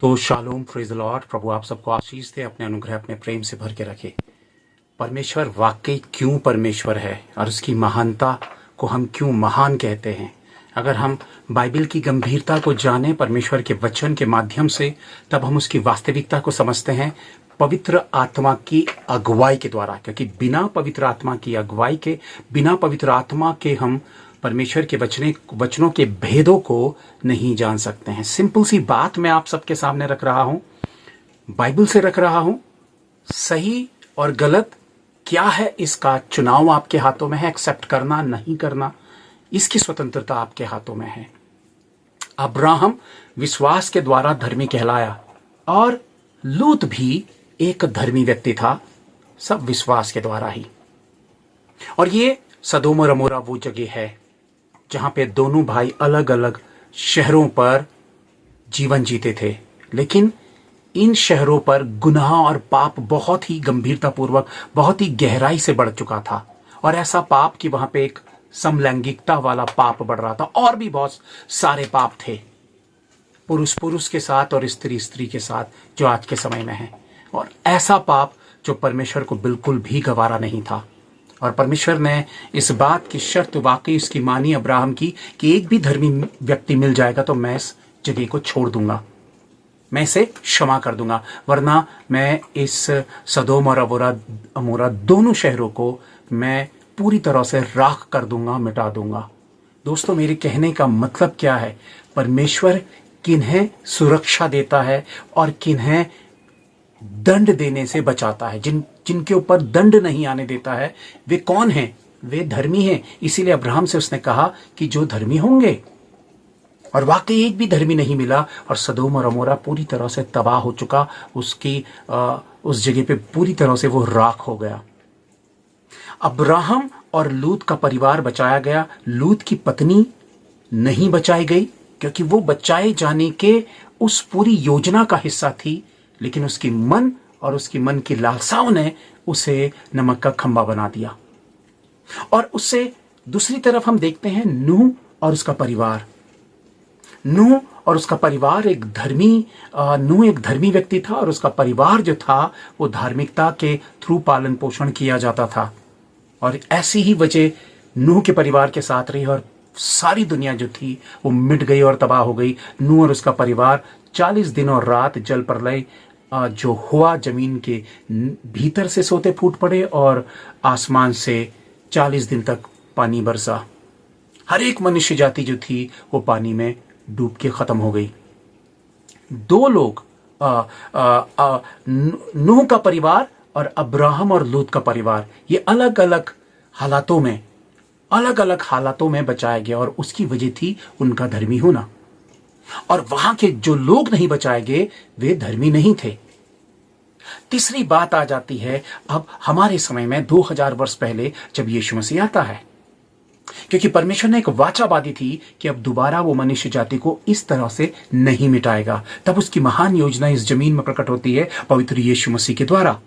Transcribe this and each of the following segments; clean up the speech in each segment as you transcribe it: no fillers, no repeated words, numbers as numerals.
तो shalom, praise the Lord. प्रभु आप सबको आशीष दे, अपने अनुग्रह अपने प्रेम से भर के रखे। परमेश्वर वाकई क्यों परमेश्वर है और उसकी महानता को हम क्यों महान कहते हैं। अगर हम बाइबल की गंभीरता को जानें परमेश्वर के वचन के माध्यम से, तब हम उसकी वास्तविकता को समझते हैं पवित्र आत्मा की अगुवाई के द्वारा। क्योंकि बिना पवित्र आत्मा की अगुवाई के, बिना पवित्र आत्मा के हम परमेश्वर के वचनों के भेदों को नहीं जान सकते हैं। सिंपल सी बात मैं आप सबके सामने रख रहा हूं, बाइबल से रख रहा हूं। सही और गलत क्या है, इसका चुनाव आपके हाथों में है। एक्सेप्ट करना नहीं करना, इसकी स्वतंत्रता आपके हाथों में है। अब्राहम विश्वास के द्वारा धर्मी कहलाया और लूत भी एक धर्मी व्यक्ति था, सब विश्वास के द्वारा ही। और ये सदोम और अमोरा वो जगह है जहां पे दोनों भाई अलग अलग शहरों पर जीवन जीते थे, लेकिन इन शहरों पर गुनाह और पाप बहुत ही गंभीरतापूर्वक, बहुत ही गहराई से बढ़ चुका था। और ऐसा पाप कि वहां पे एक समलैंगिकता वाला पाप बढ़ रहा था, और भी बहुत सारे पाप थे, पुरुष पुरुष के साथ और स्त्री स्त्री के साथ, जो आज के समय में है। और ऐसा पाप जो परमेश्वर को बिल्कुल भी गवारा नहीं था। और परमेश्वर ने इस बात की शर्त वाकई उसकी मानी अब्राहम की कि एक भी धर्मी व्यक्ति मिल जाएगा तो मैं इस जगह को छोड़ दूंगा, मैं इसे क्षमा कर दूंगा, वरना मैं इस सदोम और अमोरा दोनों शहरों को मैं पूरी तरह से राख कर दूंगा, मिटा दूंगा। दोस्तों, मेरे कहने का मतलब क्या है? परमेश्वर किन्हें सुरक्षा देता है और किन्हें दंड देने से बचाता है। जिनके ऊपर दंड नहीं आने देता है, वे कौन हैं? वे धर्मी हैं। इसीलिए अब्राहम से उसने कहा कि जो धर्मी होंगे, और वाकई एक भी धर्मी नहीं मिला। और सदोम और अमोरा पूरी तरह से तबाह हो चुका, उस जगह पे पूरी तरह से वो राख हो गया। अब्राहम और लूत का परिवार बचाया गया, लूत की पत्नी नहीं बचाई गई, क्योंकि वो बचाए जाने के उस पूरी योजना का हिस्सा थी, लेकिन उसकी मन की लालसाओं ने उसे नमक का खंबा बना दिया। और उससे दूसरी तरफ हम देखते हैं नूह और उसका परिवार। नूह और उसका परिवार नूह एक धर्मी व्यक्ति था, और उसका परिवार जो था वो धार्मिकता के थ्रू पालन पोषण किया जाता था। और ऐसी ही वजह नूह के परिवार के साथ रही, और सारी दुनिया जो थी वो मिट गई और तबाह हो गई। नूह और उसका परिवार 40 दिन और रात जल प्रलय जो हुआ, जमीन के भीतर से सोते फूट पड़े और आसमान से 40 दिन तक पानी बरसा। हर एक मनुष्य जाति जो थी वो पानी में डूब के खत्म हो गई। दो लोग, नूह का परिवार और अब्राहम और लूत का परिवार, ये अलग अलग हालातों में बचाया गया, और उसकी वजह थी उनका धर्मी होना। और वहां के जो लोग नहीं बचाए गए वे धर्मी नहीं थे। तीसरी बात आ जाती है अब हमारे समय में 2000 वर्ष पहले, जब यीशु मसीह आता है। क्योंकि परमेश्वर ने एक वाचा बांधी थी कि अब दोबारा वो मनुष्य जाति को इस तरह से नहीं मिटाएगा। तब उसकी महान योजना इस जमीन में प्रकट होती है पवित्र यीशु मसीह के द्वारा।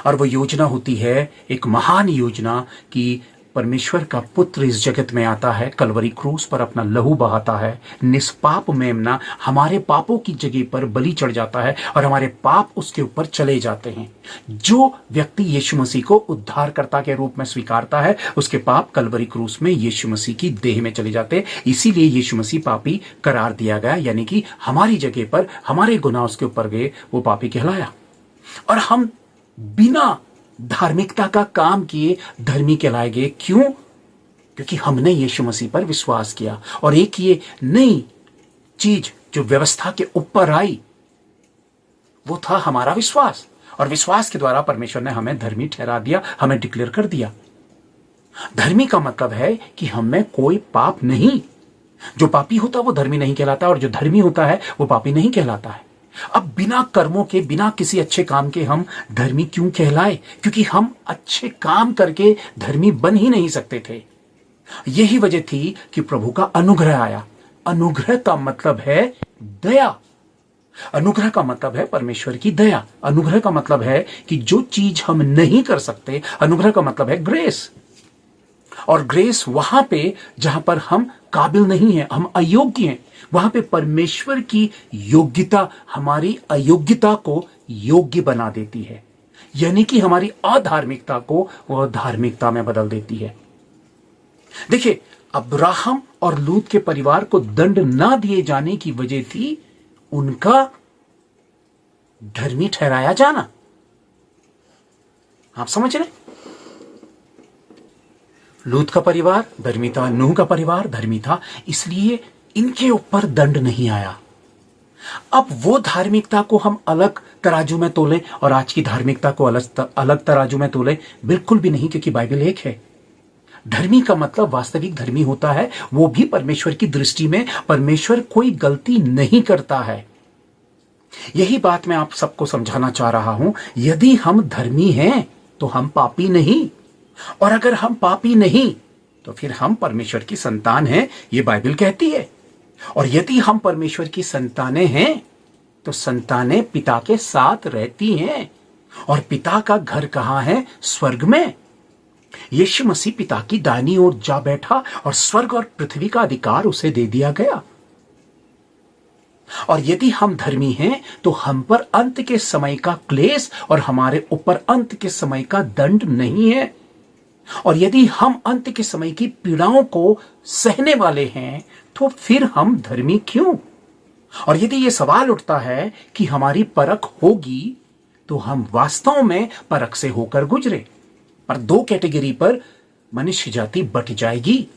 और वो योजना होती है एक महान योजना कि परमेश्वर का पुत्र इस जगत में आता है, कलवरी क्रूस पर अपना लहू बहाता है, निष्पाप मेमना हमारे पापों की जगह पर बलि चढ़ जाता है, और हमारे पाप उसके ऊपर चले जाते हैं। जो व्यक्ति यीशु मसीह को उद्धारकर्ता के रूप में स्वीकारता है, उसके पाप कलवरी क्रूस में यीशु मसीह की देह में चले जाते हैं। इसीलिए यीशु मसीह पापी करार दिया गया, यानी कि हमारी जगह पर हमारे गुनाह उसके ऊपर गए, वो पापी कहलाया। और हम बिना धार्मिकता का काम किए धर्मी कहलाए गए। क्यों? क्योंकि हमने यीशु मसीह पर विश्वास किया। और एक ये नई चीज जो व्यवस्था के ऊपर आई, वो था हमारा विश्वास। और विश्वास के द्वारा परमेश्वर ने हमें धर्मी ठहरा दिया, हमें डिक्लेयर कर दिया। धर्मी का मतलब है कि हम में कोई पाप नहीं। जो पापी होता है वो धर्मी नहीं कहलाता, और जो धर्मी होता है वो पापी नहीं कहलाता है। अब बिना कर्मों के, बिना किसी अच्छे काम के हम धर्मी क्यों कहलाए? क्योंकि हम अच्छे काम करके धर्मी बन ही नहीं सकते थे। यही वजह थी कि प्रभु का अनुग्रह आया। अनुग्रह का मतलब है दया। अनुग्रह का मतलब है परमेश्वर की दया। अनुग्रह का मतलब है कि जो चीज हम नहीं कर सकते, अनुग्रह का मतलब है ग्रेस। और ग्रेस वहां पे जहां पर हम काबिल नहीं हैं, हम अयोग्य हैं, वहां पे परमेश्वर की योग्यता हमारी अयोग्यता को योग्य बना देती है, यानी कि हमारी अधार्मिकता को वह धार्मिकता में बदल देती है। देखिए, अब्राहम और लूत के परिवार को दंड ना दिए जाने की वजह थी उनका धर्मी ठहराया जाना। आप समझ रहे? लूत का परिवार धर्मी था, नूह का परिवार धर्मी था, इसलिए इनके ऊपर दंड नहीं आया। अब वो धार्मिकता को हम अलग तराजू में तोलें और आज की धार्मिकता को अलग तराजू में तोलें, बिल्कुल भी नहीं, क्योंकि बाइबल एक है। धर्मी का मतलब वास्तविक धर्मी होता है, वो भी परमेश्वर की दृष्टि में परमेश्वर कोई गलती नहीं करता है। यही बात मैं आप सबको समझाना चाह रहा हूं। यदि हम धर्मी हैं तो हम पापी नहीं, और अगर हम पापी नहीं तो फिर हम परमेश्वर की संतान हैं, ये बाइबल कहती है। और यदि हम परमेश्वर की संतानें हैं तो संतानें पिता के साथ रहती हैं, और पिता का घर कहां है? स्वर्ग में। यीशु मसीह पिता की दाहिनी ओर जा बैठा और स्वर्ग और पृथ्वी का अधिकार उसे दे दिया गया। और यदि हम धर्मी हैं तो हम पर अंत के समय का क्लेश और हमारे ऊपर अंत के समय का दंड नहीं है। और यदि हम अंत के समय की पीड़ाओं को सहने वाले हैं तो फिर हम धर्मी क्यों? और यदि यह सवाल उठता है कि हमारी परख होगी तो हम वास्तव में परख से होकर गुजरे। पर दो कैटेगरी पर मनुष्य जाति बट जाएगी।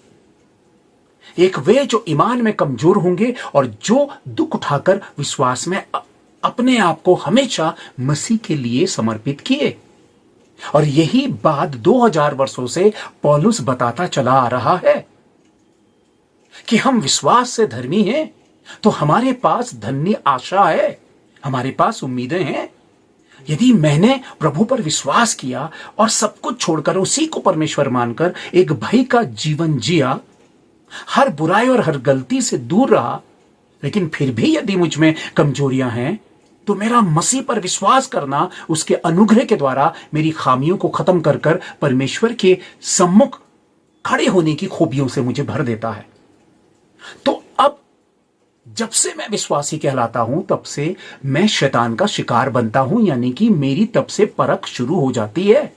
एक वे जो ईमान में कमजोर होंगे और जो दुख उठाकर विश्वास में अपने आप को हमेशा मसीह के लिए समर्पित किए। और यही बात 2000 वर्षों से पौलुस बताता चला आ रहा है कि हम विश्वास से धर्मी हैं तो हमारे पास धन्य आशा है, हमारे पास उम्मीदें हैं। यदि मैंने प्रभु पर विश्वास किया और सब कुछ छोड़कर उसी को परमेश्वर मानकर एक भय का जीवन जिया, हर बुराई और हर गलती से दूर रहा, लेकिन फिर भी यदि मुझ में कमजोरियां हैं तो मेरा मसीह पर विश्वास करना उसके अनुग्रह के द्वारा मेरी खामियों को खत्म कर कर परमेश्वर के सम्मुख खड़े होने की खूबियों से मुझे भर देता है। तो अब जब से मैं विश्वासी कहलाता हूं तब से मैं शैतान का शिकार बनता हूं, यानी कि मेरी तब से परख शुरू हो जाती है।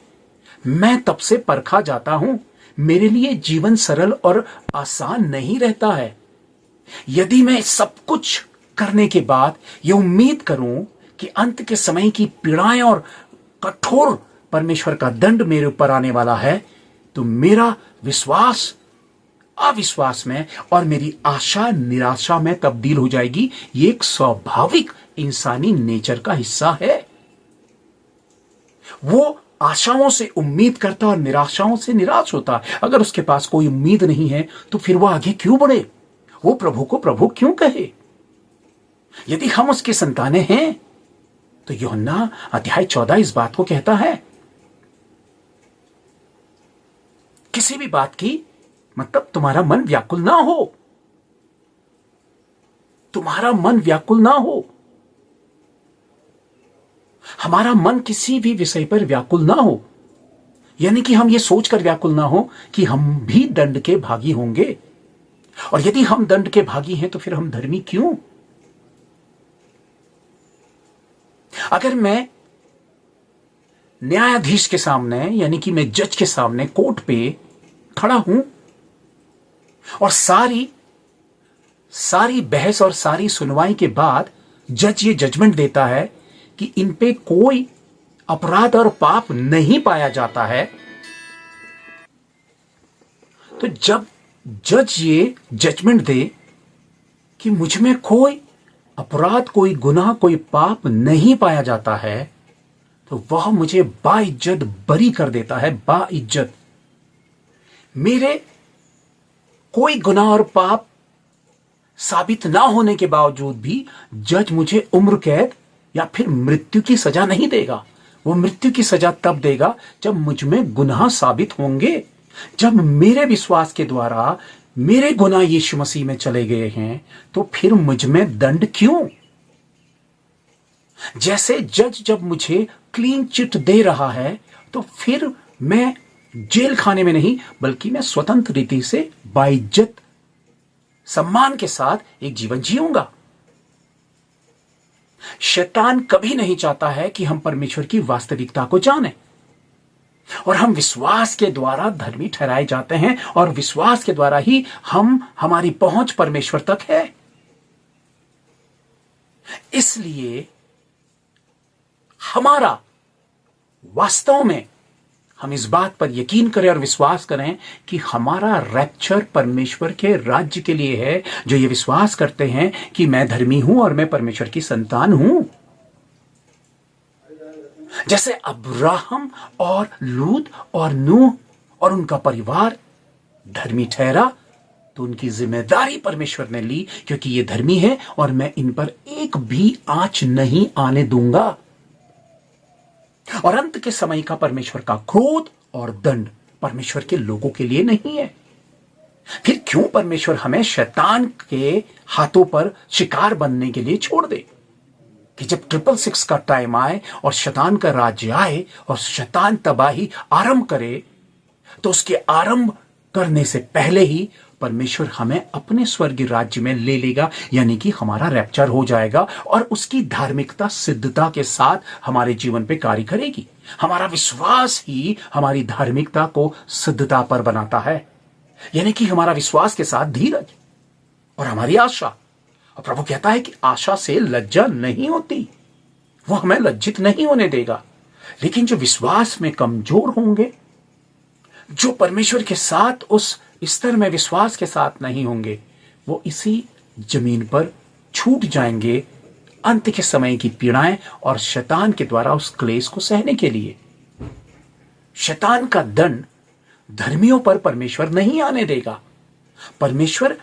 मैं तब से परखा जाता हूं। मेरे लिए जीवन सरल और आसान नहीं रहता है। यदि मैं सब कुछ करने के बाद यह उम्मीद करूं कि अंत के समय की पीड़ाएं और कठोर परमेश्वर का दंड मेरे ऊपर आने वाला है, तो मेरा विश्वास अविश्वास में और मेरी आशा निराशा में तब्दील हो जाएगी। ये एक स्वाभाविक इंसानी नेचर का हिस्सा है। वो आशाओं से उम्मीद करता और निराशाओं से निराश होता। अगर उसके पास कोई उम्मीद नहीं है तो फिर वो आगे क्यों बढ़े? वो प्रभु को प्रभु क्यों कहे? यदि हम उसकी संतानें हैं तो यूहन्ना अध्याय 14 इस बात को कहता है, किसी भी बात की मतलब तुम्हारा मन व्याकुल ना हो, तुम्हारा मन व्याकुल ना हो। हमारा मन किसी भी विषय पर व्याकुल ना हो, यानी कि हम ये सोचकर व्याकुल ना हो कि हम भी दंड के भागी होंगे। और यदि हम दंड के भागी हैं तो फिर हम धर्मी क्यों? अगर मैं न्यायाधीश के सामने, यानी कि मैं जज के सामने कोर्ट पे खड़ा हूं और सारी बहस और सारी सुनवाई के बाद जज ये जजमेंट देता है कि इन पे कोई अपराध और पाप नहीं पाया जाता है, तो जब जज ये जजमेंट दे कि मुझ में कोई अपराध, कोई गुनाह, कोई पाप नहीं पाया जाता है, तो वह मुझे बाइज्जत बरी कर देता है। बाइज्जत। मेरे कोई गुनाह और पाप साबित ना होने के बावजूद भी जज मुझे उम्र कैद या फिर मृत्यु की सजा नहीं देगा। वो मृत्यु की सजा तब देगा जब मुझ में गुनाह साबित होंगे, जब मेरे विश्वास के द्वारा मेरे गुनाह यीशु मसीह में चले गए हैं, तो फिर मुझ में दंड क्यों? जैसे जज जब मुझे क्लीन चिट दे रहा है तो फिर मैं जेल खाने में नहीं, बल्कि मैं स्वतंत्र रीति से बाइज्जत सम्मान के साथ एक जीवन जीऊंगा। शैतान कभी नहीं चाहता है कि हम परमेश्वर की वास्तविकता को जानें, और हम विश्वास के द्वारा धर्मी ठहराए जाते हैं, और विश्वास के द्वारा ही हमारी पहुंच परमेश्वर तक है। इसलिए हमारा वास्तव में हम इस बात पर यकीन करें और विश्वास करें कि हमारा रैप्चर परमेश्वर के राज्य के लिए है। जो ये विश्वास करते हैं कि मैं धर्मी हूं और मैं परमेश्वर की संतान हूं। जैसे अब्राहम और लूत और नूह और उनका परिवार धर्मी ठहरा, तो उनकी जिम्मेदारी परमेश्वर ने ली, क्योंकि ये धर्मी है और मैं इन पर एक भी आंच नहीं आने दूंगा। और अंत के समय का परमेश्वर का क्रोध और दंड परमेश्वर के लोगों के लिए नहीं है। फिर क्यों परमेश्वर हमें शैतान के हाथों पर शिकार बनने के लिए छोड़ दे? कि जब 666 का टाइम आए और शैतान का राज्य आए और शैतान तबाही आरंभ करे, तो उसके आरंभ करने से पहले ही परमेश्वर हमें अपने स्वर्गीय राज्य में ले लेगा, यानी कि हमारा रैप्चर हो जाएगा, और उसकी धार्मिकता सिद्धता के साथ हमारे जीवन पे कार्य करेगी। हमारा विश्वास ही हमारी धार्मिकता को सिद्धता पर बनाता है, यानी कि हमारा विश्वास के साथ धीरज और हमारी आशा। और प्रभु कहता है कि आशा से लज्जा नहीं होती, वो हमें लज्जित नहीं होने देगा। लेकिन जो विश्वास में कमजोर होंगे, जो परमेश्वर के साथ उस स्तर में विश्वास के साथ नहीं होंगे, वो इसी जमीन पर छूट जाएंगे अंत के समय की पीड़ाएं और शैतान के द्वारा उस क्लेश को सहने के लिए। शैतान का दंड धर्मियों पर परमेश्वर नहीं आने देगा। परमेश्वर,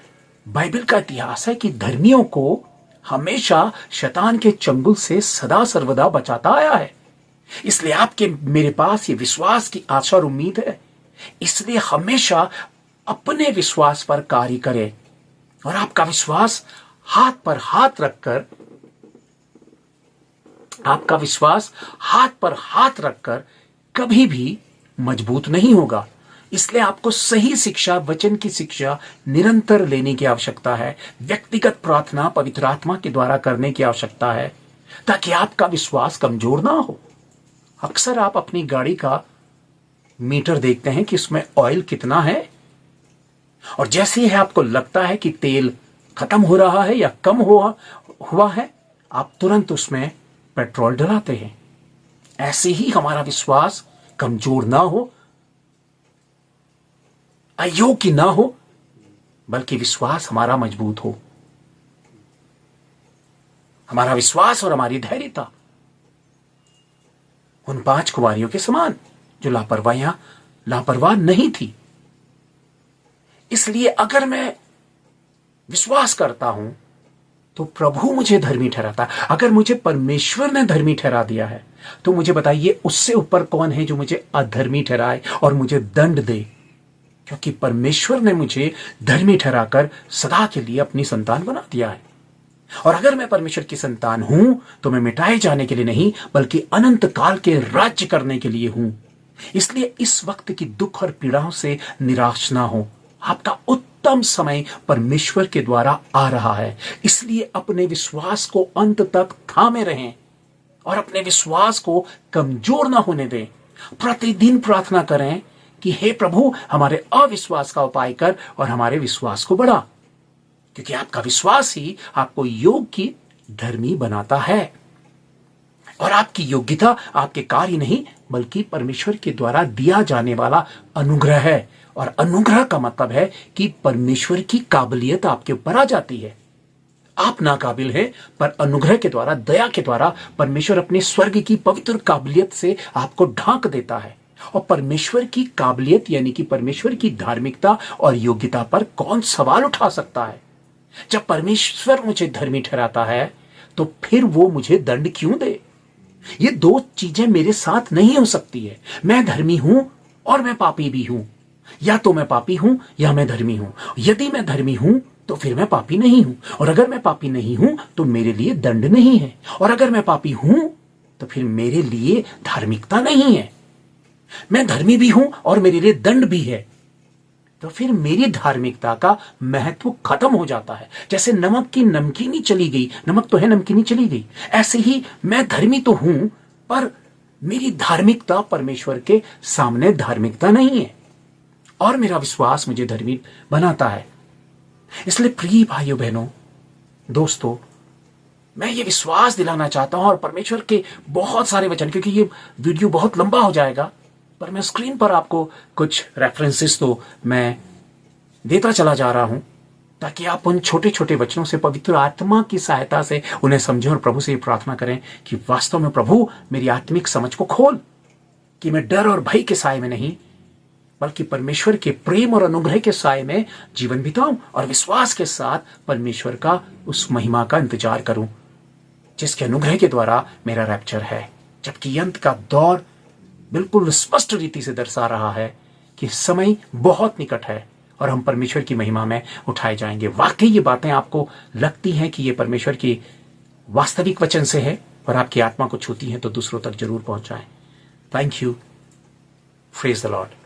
बाइबल का इतिहास है कि धर्मियों को हमेशा शैतान के चंगुल से सदा सर्वदा बचाता आया है। इसलिए आपके मेरे पास ये विश्वास की आशा और उम्मीद है। इसलिए हमेशा अपने विश्वास पर कार्य करें, और आपका विश्वास हाथ पर हाथ रखकर, आपका विश्वास हाथ पर हाथ रखकर कभी भी मजबूत नहीं होगा। इसलिए आपको सही शिक्षा, वचन की शिक्षा निरंतर लेने की आवश्यकता है। व्यक्तिगत प्रार्थना पवित्र आत्मा के द्वारा करने की आवश्यकता है, ताकि आपका विश्वास कमजोर ना हो। अक्सर आप अपनी गाड़ी का मीटर देखते हैं कि उसमें ऑयल कितना है, और जैसे ही आपको लगता है कि तेल खत्म हो रहा है या कम हुआ है, आप तुरंत उसमें पेट्रोल डलाते हैं। ऐसे ही हमारा विश्वास कमजोर ना हो, अयोग्य ना हो, बल्कि विश्वास हमारा मजबूत हो। हमारा विश्वास और हमारी धैर्यता उन 5 कुमारियों के समान जो लापरवाह नहीं थी। इसलिए अगर मैं विश्वास करता हूं तो प्रभु मुझे धर्मी ठहराता है। अगर मुझे परमेश्वर ने धर्मी ठहरा दिया है, तो मुझे बताइए उससे ऊपर कौन है जो मुझे अधर्मी ठहराए और मुझे दंड दे? क्योंकि परमेश्वर ने मुझे धर्मी ठहराकर सदा के लिए अपनी संतान बना दिया है। और अगर मैं परमेश्वर की संतान हूं, तो मैं मिटाए जाने के लिए नहीं, बल्कि अनंत काल के राज्य करने के लिए हूं। इसलिए इस वक्त की दुख और पीड़ाओं से निराश ना हो। आपका उत्तम समय परमेश्वर के द्वारा आ रहा है। इसलिए अपने विश्वास को अंत तक थामे रहें और अपने विश्वास को कमजोर ना होने दें। प्रतिदिन प्रार्थना करें कि हे प्रभु, हमारे अविश्वास का उपाय कर और हमारे विश्वास को बढ़ा, क्योंकि आपका विश्वास ही आपको योग्य धर्मी बनाता है। और आपकी योग्यता आपके कार्य नहीं, बल्कि परमेश्वर के द्वारा दिया जाने वाला अनुग्रह है। और अनुग्रह का मतलब है कि परमेश्वर की काबिलियत आपके ऊपर आ जाती है। आप नाकाबिल हैं, पर अनुग्रह के द्वारा, दया के द्वारा परमेश्वर अपने स्वर्ग की पवित्र काबिलियत से आपको ढांक देता है। और परमेश्वर की काबिलियत यानी कि परमेश्वर की धार्मिकता और योग्यता पर कौन सवाल उठा सकता है? जब परमेश्वर मुझे धर्मी ठहराता है, तो फिर वो मुझे दंड क्यों दे? ये 2 चीजें मेरे साथ नहीं हो सकती है। मैं धर्मी हूं और मैं पापी भी हूं। या तो मैं पापी हूं या मैं धर्मी हूं। यदि मैं धर्मी हूं तो फिर मैं पापी नहीं हूं, और अगर मैं पापी नहीं हूं तो मेरे लिए दंड नहीं है, और अगर मैं पापी हूं तो फिर मेरे लिए धार्मिकता नहीं है। मैं धर्मी भी हूं और मेरे लिए दंड भी है, तो फिर मेरी धार्मिकता का महत्व खत्म हो जाता है। जैसे नमक की नमकीनी चली गई, नमक तो है, नमकीनी चली गई, ऐसे ही मैं धर्मी तो हूं पर मेरी धार्मिकता परमेश्वर के सामने धार्मिकता नहीं है, और मेरा विश्वास मुझे धर्मी बनाता है। इसलिए प्रिय भाइयों बहनों दोस्तों, मैं ये विश्वास दिलाना चाहता हूं, और परमेश्वर के बहुत सारे वचन, क्योंकि ये वीडियो बहुत लंबा हो जाएगा, पर मैं स्क्रीन पर आपको कुछ रेफरेंसेस तो मैं देता चला जा रहा हूं, ताकि आप उन छोटे छोटे वचनों से पवित्र आत्मा की सहायता से उन्हें समझें और प्रभु से ये प्रार्थना करें कि वास्तव में प्रभु मेरी आत्मिक समझ को खोल, कि मैं डर और भय के साए में नहीं बल्कि परमेश्वर के प्रेम और अनुग्रह के साए में जीवन बिताऊं, और विश्वास के साथ परमेश्वर का उस महिमा का इंतजार करूं जिसके अनुग्रह के द्वारा मेरा रैप्चर है। जबकि अंत का दौर बिल्कुल स्पष्ट रीति से दर्शा रहा है कि समय बहुत निकट है और हम परमेश्वर की महिमा में उठाए जाएंगे। वाकई ये बातें आपको लगती हैं कि ये परमेश्वर की वास्तविक वचन से है और आपकी आत्मा को छूती हैं, तो दूसरों तक जरूर पहुंचाएं। Thank you. Praise the Lord.